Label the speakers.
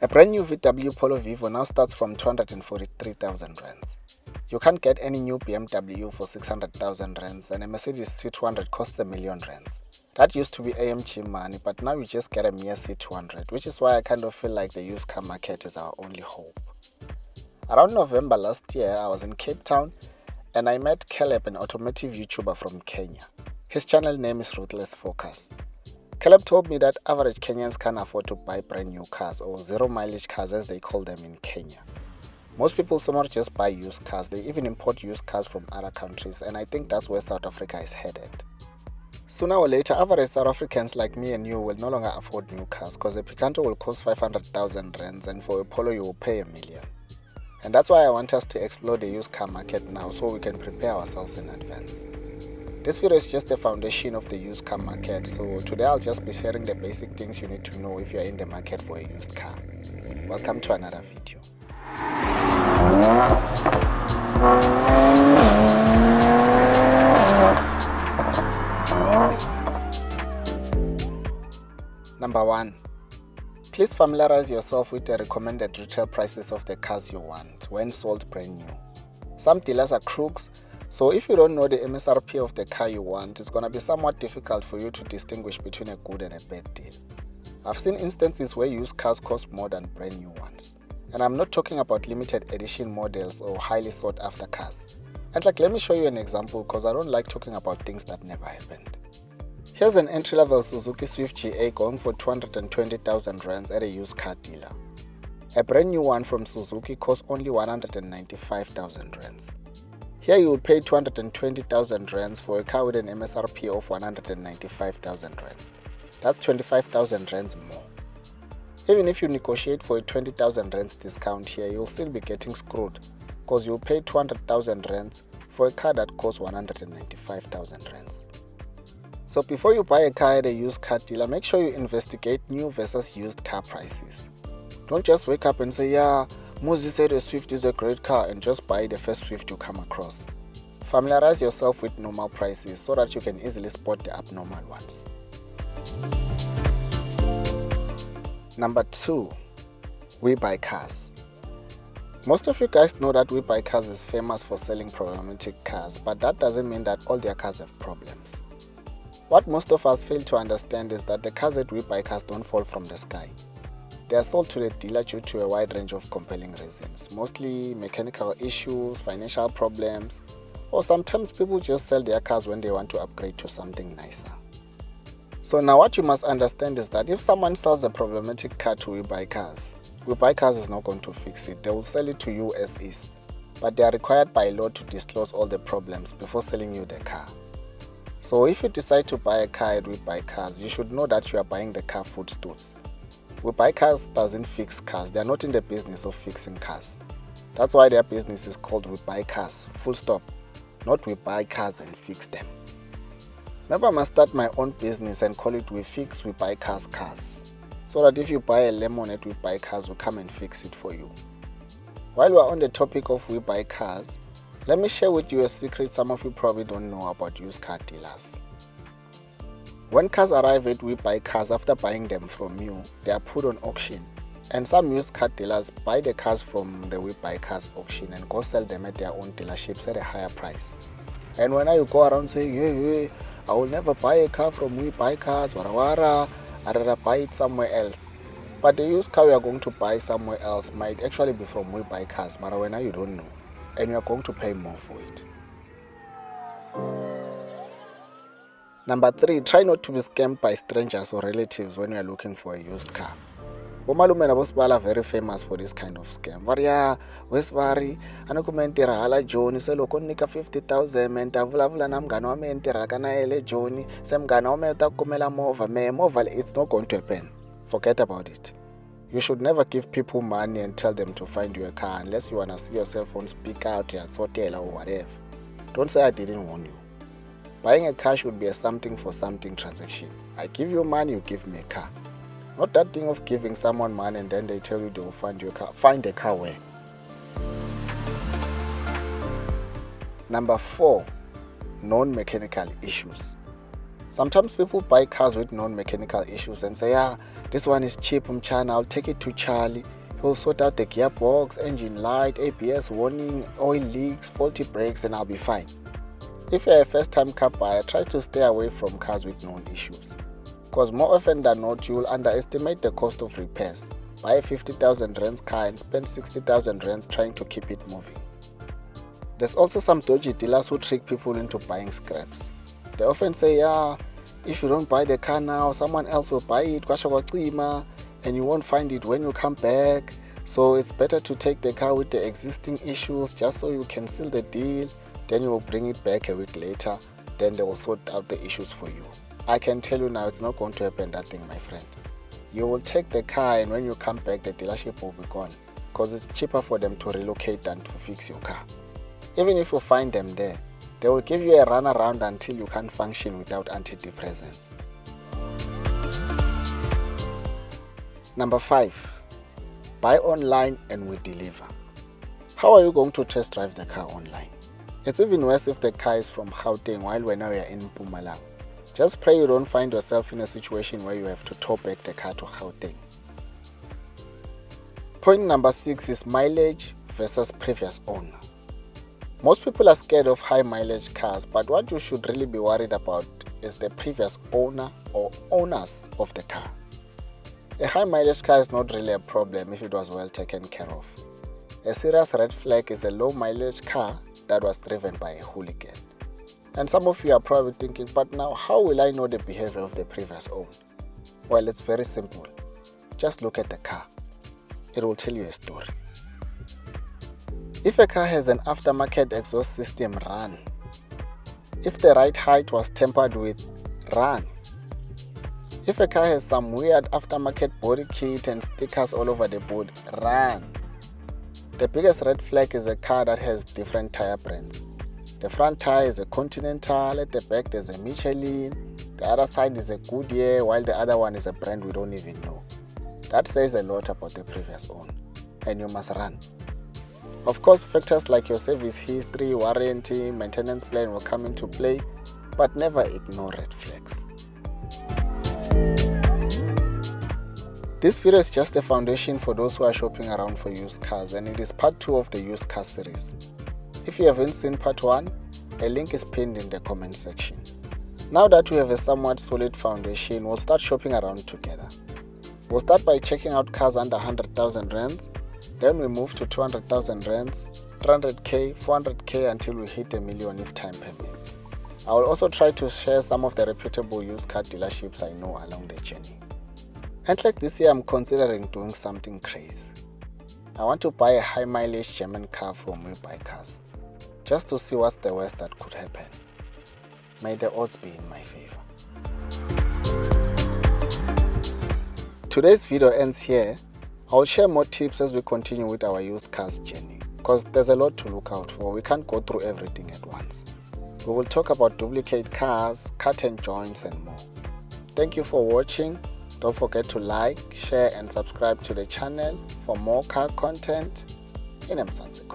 Speaker 1: A brand new VW Polo Vivo now starts from 243,000 rands. You can't get any new BMW for 600,000 rands, and a Mercedes C200 costs 1 million rands. That used to be AMG money, but now you just get a mere C200, which is why I kind of feel like the used car market is our only hope. Around November last year, I was in Cape Town and I met Caleb, an automotive YouTuber from Kenya. His channel name is Ruthless Focus. Caleb told me that average Kenyans can't afford to buy brand new cars, or zero mileage cars as they call them in Kenya. Most people so much just buy used cars, they even import used cars from other countries, and I think that's where South Africa is headed. Sooner or later, average South Africans like me and you will no longer afford new cars because a Picanto will cost 500,000 rands and for a Polo you will pay 1 million. And that's why I want us to explore the used car market now so we can prepare ourselves in advance. This video is just the foundation of the used car market, so today I'll just be sharing the basic things you need to know if you're in the market for a used car. Welcome to another video. Number 1. Please familiarize yourself with the recommended retail prices of the cars you want when sold brand new. Some dealers are crooks, so if you don't know the MSRP of the car you want, it's going to be somewhat difficult for you to distinguish between a good and a bad deal. I've seen instances where used cars cost more than brand new ones. And I'm not talking about limited edition models or highly sought after cars. And let me show you an example because I don't like talking about things that never happened. Here's an entry-level Suzuki Swift GA going for 220,000 rands at a used car dealer. A brand new one from Suzuki costs only 195,000 rands. Here you will pay 220,000 rands for a car with an MSRP of 195,000 rands. That's 25,000 rands more. Even if you negotiate for a 20,000 rands discount here, you'll still be getting screwed because you'll pay 200,000 rands for a car that costs 195,000 rands. So before you buy a car at a used car dealer, make sure you investigate new versus used car prices. Don't just wake up and say, yeah, Muzi said a Swift is a great car and just buy the first Swift you come across. Familiarize yourself with normal prices so that you can easily spot the abnormal ones. Number 2. WeBuyCars. Most of you guys know that WeBuyCars is famous for selling problematic cars, but that doesn't mean that all their cars have problems. What most of us fail to understand is that the cars at WeBuyCars don't fall from the sky. They are sold to the dealer due to a wide range of compelling reasons, mostly mechanical issues, financial problems, or sometimes people just sell their cars when they want to upgrade to something nicer. So now what you must understand is that if someone sells a problematic car to WeBuyCars, WeBuyCars is not going to fix it. They will sell it to you as is, but they are required by law to disclose all the problems before selling you the car. So if you decide to buy a car at WeBuyCars, you should know that you are buying the car footstools. WeBuyCars doesn't fix cars. They are not in the business of fixing cars. That's why their business is called WeBuyCars, full stop. Not we buy cars and fix them. Maybe I must start my own business and call it WeBuyCars cars. So that if you buy a lemon at WeBuyCars, we'll come and fix it for you. While we're on the topic of WeBuyCars, let me share with you a secret some of you probably don't know about used car dealers. When cars arrive at WeBuyCars after buying them from you, they are put on auction. And some used car dealers buy the cars from the WeBuyCars auction and go sell them at their own dealerships at a higher price. And when you go around saying, hey, I will never buy a car from WeBuyCars, I'd rather buy it somewhere else. But the used car you are going to buy somewhere else might actually be from WeBuyCars, but when you don't know. And you are going to pay more for it. Number 3, try not to be scammed by strangers or relatives when you are looking for a used car. Bomalume and Abosbala are very famous for this kind of scam. Varia, Westvari, Anakumentira Hala Joni, Selokonika 50,000, and Tavula Namgano Mentira Ganaele Joni, Sam Ganometa Kumela Mova, Mova, it's not going to happen. Forget about it. You should never give people money and tell them to find you a car unless you want to see yourself on speaker out here at hotel or whatever. Don't say I didn't warn you. Buying a car should be a something for something transaction. I give you money, you give me a car. Not that thing of giving someone money and then they tell you they will find your car. Find a car where? Number 4, non-mechanical issues. Sometimes people buy cars with non-mechanical issues and say, this one is cheap, Mchana, I'll take it to Charlie. We'll sort out the gearbox, engine light, ABS warning, oil leaks, faulty brakes, and I'll be fine. If you're a first-time car buyer, try to stay away from cars with known issues. Because more often than not, you will underestimate the cost of repairs. Buy a 50,000 rands car and spend 60,000 rands trying to keep it moving. There's also some dodgy dealers who trick people into buying scraps. They often say, yeah, if you don't buy the car now, someone else will buy it, and you won't find it when you come back. So it's better to take the car with the existing issues just so you can seal the deal. Then you will bring it back a week later. Then they will sort out the issues for you. I can tell you now, it's not going to happen that thing, my friend. You will take the car, and when you come back, the dealership will be gone. Because it's cheaper for them to relocate than to fix your car. Even if you find them there, they will give you a runaround until you can't function without antidepressants. Number 5, buy online and we deliver. How are you going to test drive the car online? It's even worse if the car is from Gauteng while we are in Mpumalanga. Just pray you don't find yourself in a situation where you have to tow back the car to Gauteng. Point number 6 is mileage versus previous owner. Most people are scared of high mileage cars, but what you should really be worried about is the previous owner or owners of the car. A high mileage car is not really a problem if it was well taken care of. A serious red flag is a low mileage car that was driven by a hooligan. And some of you are probably thinking, but now how will I know the behavior of the previous owner? Well, it's very simple. Just look at the car. It will tell you a story. If a car has an aftermarket exhaust system, run. If the ride height was tampered with, run. If a car has some weird aftermarket body kit and stickers all over the body, run. The biggest red flag is a car that has different tire brands. The front tire is a Continental, at the back there's a Michelin, the other side is a Goodyear, while the other one is a brand we don't even know. That says a lot about the previous owner, and you must run. Of course, factors like your service history, warranty, maintenance plan will come into play, but never ignore red flags. This video is just a foundation for those who are shopping around for used cars, and it is part 2 of the used car series. If you haven't seen part 1, a link is pinned in the comment section. Now that we have a somewhat solid foundation, we'll start shopping around together. We'll start by checking out cars under 100,000 rands. Then we move to 200,000 rands, 300k, 400k until we hit $1 million if time permits. I will also try to share some of the reputable used car dealerships I know along the journey. And like this year, I'm considering doing something crazy. I want to buy a high mileage German car from WeBuyCars, just to see what's the worst that could happen. May the odds be in my favor. Today's video ends here. I'll share more tips as we continue with our used cars journey, because there's a lot to look out for. We can't go through everything at once. We will talk about duplicate cars, cut and joints, and more. Thank you for watching. Don't forget to like, share, and subscribe to the channel for more car content in MSRP.